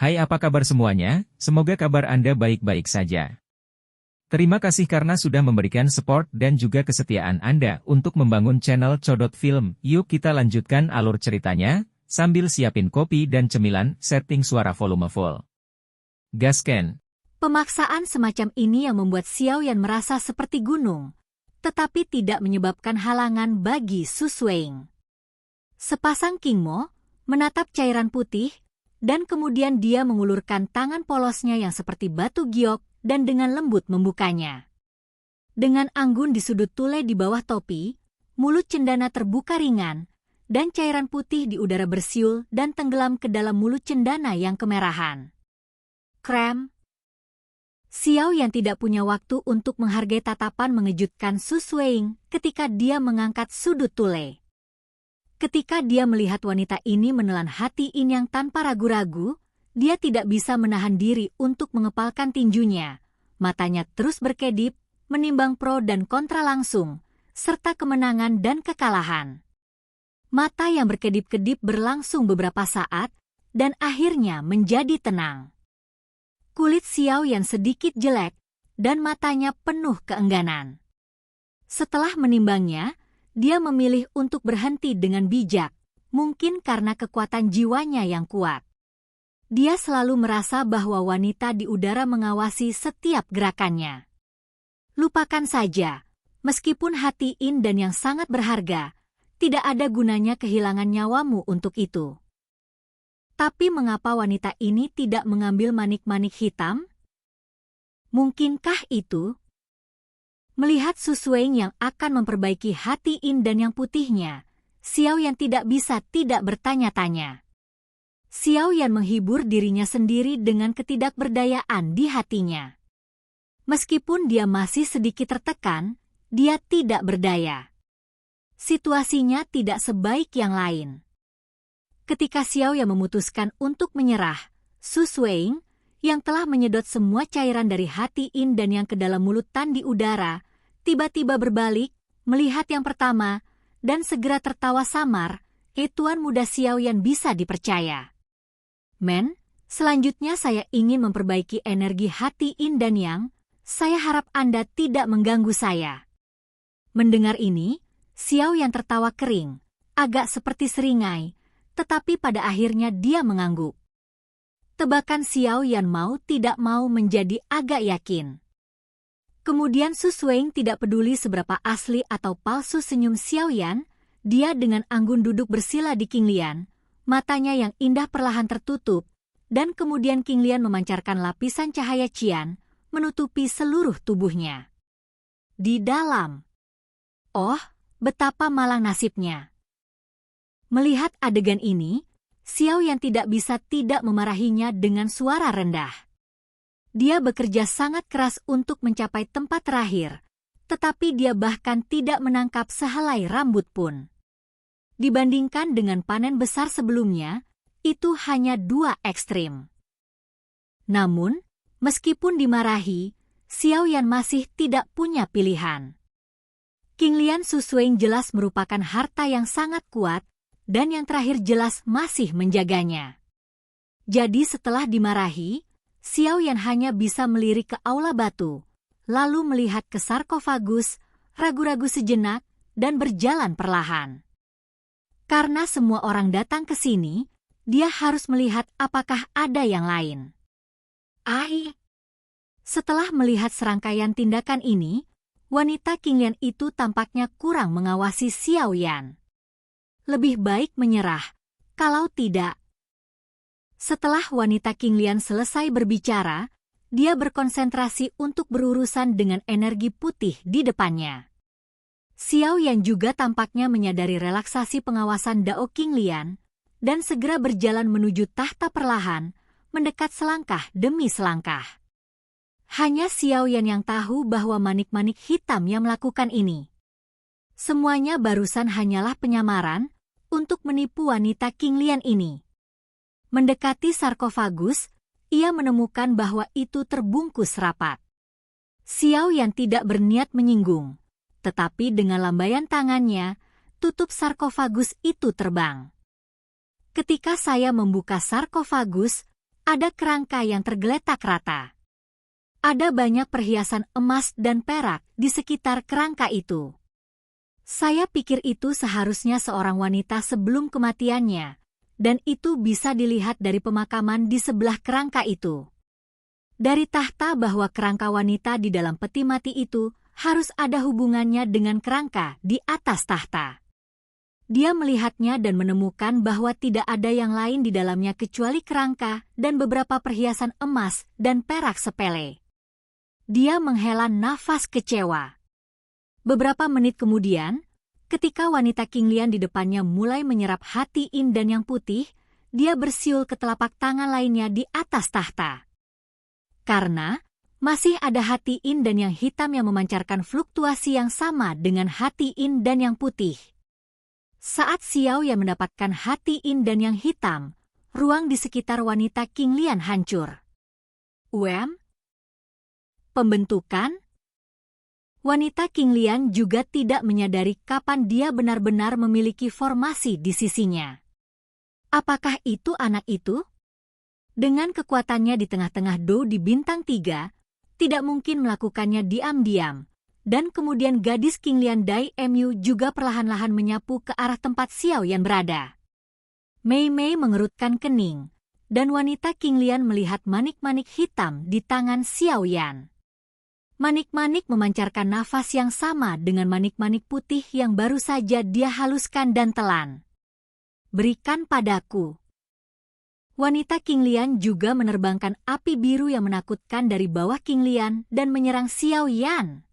Hai, apa kabar semuanya? Semoga kabar Anda baik-baik saja. Terima kasih karena sudah memberikan support dan juga kesetiaan Anda untuk membangun channel Codot Film. Yuk kita lanjutkan alur ceritanya, sambil siapin kopi dan cemilan, setting suara volume full. Gasken. Pemaksaan semacam ini yang membuat Xiao Yan merasa seperti gunung, tetapi tidak menyebabkan halangan bagi Su Suing. Sepasang Kingmo menatap cairan putih, dan kemudian dia mengulurkan tangan polosnya yang seperti batu giok dan dengan lembut membukanya. Dengan anggun di sudut tule di bawah topi, mulut cendana terbuka ringan, dan cairan putih di udara bersiul dan tenggelam ke dalam mulut cendana yang kemerahan. Krem. Xiao yang tidak punya waktu untuk menghargai tatapan mengejutkan Su Suing ketika dia mengangkat sudut tule. Ketika dia melihat wanita ini menelan hati In yang tanpa ragu-ragu, dia tidak bisa menahan diri untuk mengepalkan tinjunya. Matanya terus berkedip, menimbang pro dan kontra langsung, serta kemenangan dan kekalahan. Mata yang berkedip-kedip berlangsung beberapa saat, dan akhirnya menjadi tenang. Kulit Xiao yang sedikit jelek, dan matanya penuh keengganan. Setelah menimbangnya, dia memilih untuk berhenti dengan bijak, mungkin karena kekuatan jiwanya yang kuat. Dia selalu merasa bahwa wanita di udara mengawasi setiap gerakannya. Lupakan saja, meskipun hati In dan yang sangat berharga, tidak ada gunanya kehilangan nyawamu untuk itu. Tapi mengapa wanita ini tidak mengambil manik-manik hitam? Mungkinkah itu? Melihat Su Suing yang akan memperbaiki hati In dan yang putihnya, Xiao Yan tidak bisa tidak bertanya-tanya. Xiao Yan menghibur dirinya sendiri dengan ketidakberdayaan di hatinya. Meskipun dia masih sedikit tertekan, dia tidak berdaya. Situasinya tidak sebaik yang lain. Ketika Xiao Yan memutuskan untuk menyerah, Su Suing, yang telah menyedot semua cairan dari hati In dan yang ke dalam mulut Tan di udara, tiba-tiba berbalik, melihat yang pertama, dan segera tertawa samar. Tuan muda Xiao Yan bisa dipercaya. Men, selanjutnya saya ingin memperbaiki energi hati In dan Yang. Saya harap Anda tidak mengganggu saya. Mendengar ini, Xiao Yan tertawa kering, agak seperti seringai, tetapi pada akhirnya dia mengangguk. Tebakan Xiao Yan mau tidak mau menjadi agak yakin. Kemudian Su Suing tidak peduli seberapa asli atau palsu senyum Xiao Yan, dia dengan anggun duduk bersila di King Lian, matanya yang indah perlahan tertutup, dan kemudian King Lian memancarkan lapisan cahaya cian, menutupi seluruh tubuhnya. Di dalam. Oh, betapa malang nasibnya. Melihat adegan ini, Xiao Yan tidak bisa tidak memarahinya dengan suara rendah. Dia bekerja sangat keras untuk mencapai tempat terakhir, tetapi dia bahkan tidak menangkap sehelai rambut pun. Dibandingkan dengan panen besar sebelumnya, itu hanya dua ekstrim. Namun, meskipun dimarahi, Xiao Yan masih tidak punya pilihan. King Lian Su Suing jelas merupakan harta yang sangat kuat, dan yang terakhir jelas masih menjaganya. Jadi setelah dimarahi, Xiao Yan hanya bisa melirik ke aula batu, lalu melihat ke sarkofagus, ragu-ragu sejenak, dan berjalan perlahan. Karena semua orang datang ke sini, dia harus melihat apakah ada yang lain. Setelah melihat serangkaian tindakan ini, wanita King Lian itu tampaknya kurang mengawasi Xiao Yan. Lebih baik menyerah, kalau tidak. Setelah wanita King Lian selesai berbicara, dia berkonsentrasi untuk berurusan dengan energi putih di depannya. Xiao Yan juga tampaknya menyadari relaksasi pengawasan Dao King Lian, dan segera berjalan menuju tahta perlahan, mendekat selangkah demi selangkah. Hanya Xiao Yan yang tahu bahwa manik-manik hitam yang melakukan ini. Semuanya barusan hanyalah penyamaran untuk menipu wanita King Lian ini. Mendekati sarkofagus, ia menemukan bahwa itu terbungkus rapat. Xiao Yan tidak berniat menyinggung, tetapi dengan lambaian tangannya, tutup sarkofagus itu terbang. Ketika saya membuka sarkofagus, ada kerangka yang tergeletak rata. Ada banyak perhiasan emas dan perak di sekitar kerangka itu. Saya pikir itu seharusnya seorang wanita sebelum kematiannya, dan itu bisa dilihat dari pemakaman di sebelah kerangka itu. Dari tahta bahwa kerangka wanita di dalam peti mati itu harus ada hubungannya dengan kerangka di atas tahta. Dia melihatnya dan menemukan bahwa tidak ada yang lain di dalamnya kecuali kerangka dan beberapa perhiasan emas dan perak sepele. Dia menghela nafas kecewa. Beberapa menit kemudian, ketika wanita King Lian di depannya mulai menyerap hati In dan yang putih, dia bersiul ke telapak tangan lainnya di atas tahta. Karena masih ada hati In dan yang hitam yang memancarkan fluktuasi yang sama dengan hati In dan yang putih. Saat Xiao Yan mendapatkan hati In dan yang hitam, ruang di sekitar wanita King Lian hancur. Pembentukan? Wanita King Lian juga tidak menyadari kapan dia benar-benar memiliki formasi di sisinya. Apakah itu anak itu? Dengan kekuatannya di tengah-tengah Do di bintang 3, tidak mungkin melakukannya diam-diam. Dan kemudian gadis King Lian Dai Mu juga perlahan-lahan menyapu ke arah tempat Xiao Yan berada. Mei Mei mengerutkan kening, dan wanita King Lian melihat manik-manik hitam di tangan Xiao Yan. Manik-manik memancarkan nafas yang sama dengan manik-manik putih yang baru saja dia haluskan dan telan. Berikan padaku. Wanita King Lian juga menerbangkan api biru yang menakutkan dari bawah King Lian dan menyerang Xiao Yan.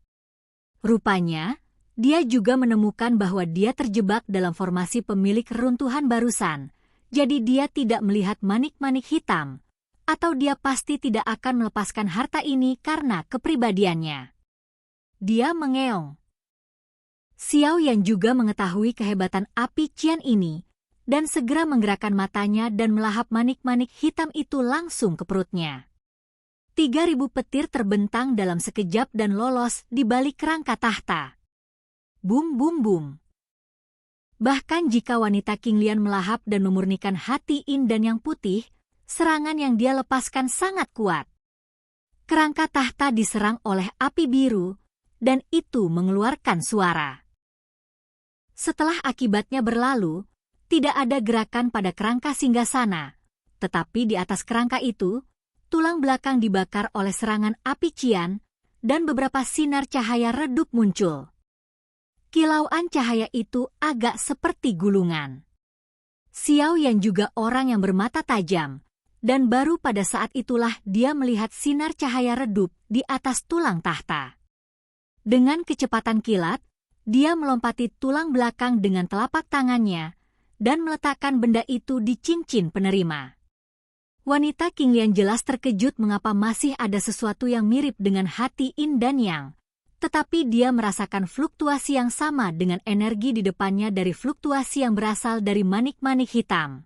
Rupanya, dia juga menemukan bahwa dia terjebak dalam formasi pemilik reruntuhan barusan, jadi dia tidak melihat manik-manik hitam, atau dia pasti tidak akan melepaskan harta ini karena kepribadiannya. Dia mengeong. Xiao Yan juga mengetahui kehebatan api Qian ini, dan segera menggerakkan matanya dan melahap manik-manik hitam itu langsung ke perutnya. 3.000 petir terbentang dalam sekejap dan lolos di balik kerangka tahta. Bum bum bum. Bahkan jika wanita King Lian melahap dan memurnikan hati In dan yang putih, serangan yang dia lepaskan sangat kuat. Kerangka tahta diserang oleh api biru, dan itu mengeluarkan suara. Setelah akibatnya berlalu, tidak ada gerakan pada kerangka singgasana, tetapi di atas kerangka itu, tulang belakang dibakar oleh serangan api Qian, dan beberapa sinar cahaya redup muncul. Kilauan cahaya itu agak seperti gulungan. Xiao Yan juga orang yang bermata tajam, dan baru pada saat itulah dia melihat sinar cahaya redup di atas tulang tahta. Dengan kecepatan kilat, dia melompati tulang belakang dengan telapak tangannya, dan meletakkan benda itu di cincin penerima. Wanita King Lian jelas terkejut mengapa masih ada sesuatu yang mirip dengan hati In dan Yang, tetapi dia merasakan fluktuasi yang sama dengan energi di depannya dari fluktuasi yang berasal dari manik-manik hitam.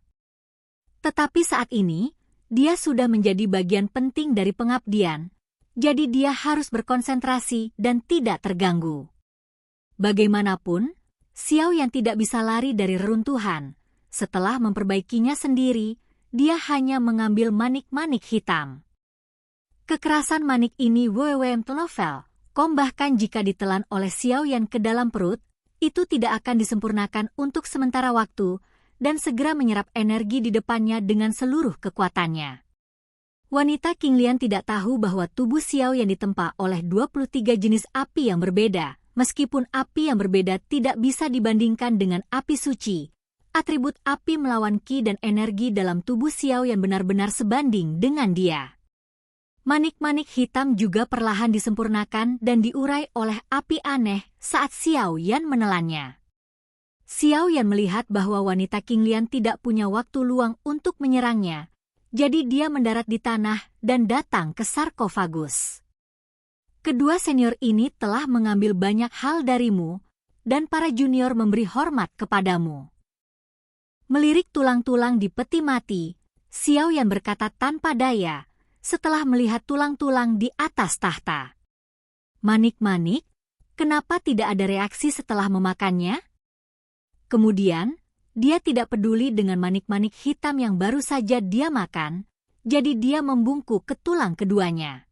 Tetapi saat ini, dia sudah menjadi bagian penting dari pengabdian, jadi dia harus berkonsentrasi dan tidak terganggu. Bagaimanapun, Xiao Yan tidak bisa lari dari reruntuhan. Setelah memperbaikinya sendiri, dia hanya mengambil manik-manik hitam. Kekerasan manik ini novel, bahkan jika ditelan oleh Xiao Yan ke dalam perut, itu tidak akan disempurnakan untuk sementara waktu, dan segera menyerap energi di depannya dengan seluruh kekuatannya. Wanita King Lian tidak tahu bahwa tubuh Xiao Yan ditempa oleh 23 jenis api yang berbeda, meskipun api yang berbeda tidak bisa dibandingkan dengan api suci. Atribut api melawan ki dan energi dalam tubuh Xiao Yan benar-benar sebanding dengan dia. Manik-manik hitam juga perlahan disempurnakan dan diurai oleh api aneh saat Xiao Yan menelannya. Xiao Yan melihat bahwa wanita King Lian tidak punya waktu luang untuk menyerangnya, jadi dia mendarat di tanah dan datang ke sarkofagus. Kedua senior ini telah mengambil banyak hal darimu, dan para junior memberi hormat kepadamu. Melirik tulang-tulang di peti mati, Xiao Yan berkata tanpa daya, setelah melihat tulang-tulang di atas tahta. Manik-manik, kenapa tidak ada reaksi setelah memakannya? Kemudian, dia tidak peduli dengan manik-manik hitam yang baru saja dia makan, jadi dia membungkuk ke tulang keduanya.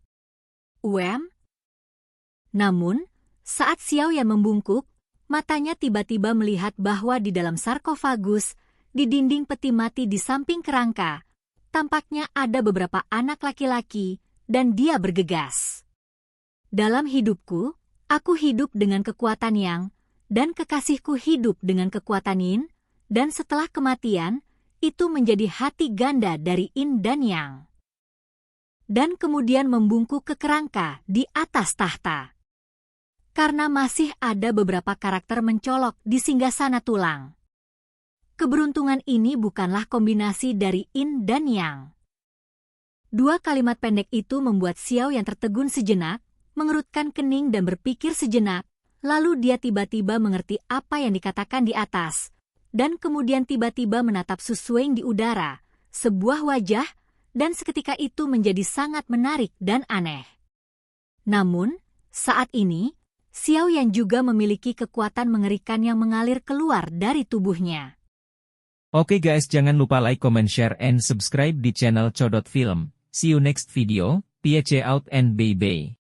Namun, saat Xiao Yan membungkuk, matanya tiba-tiba melihat bahwa di dalam sarkofagus, di dinding peti mati di samping kerangka, tampaknya ada beberapa anak laki-laki, dan dia bergegas. Dalam hidupku, aku hidup dengan kekuatan Yang, dan kekasihku hidup dengan kekuatan Yin, dan setelah kematian, itu menjadi hati ganda dari Yin dan Yang. Dan kemudian membungkuk ke kerangka di atas tahta. Karena masih ada beberapa karakter mencolok di singgasana tulang. Keberuntungan ini bukanlah kombinasi dari Yin dan Yang. Dua kalimat pendek itu membuat Xiao yang tertegun sejenak, mengerutkan kening dan berpikir sejenak, lalu dia tiba-tiba mengerti apa yang dikatakan di atas, dan kemudian tiba-tiba menatap Su Suing di udara, sebuah wajah, dan seketika itu menjadi sangat menarik dan aneh. Namun, saat ini, Xiao Yan juga memiliki kekuatan mengerikan yang mengalir keluar dari tubuhnya. Oke guys, jangan lupa like, comment, share, and subscribe di channel Codot Film. See you next video, peace out and bye-bye.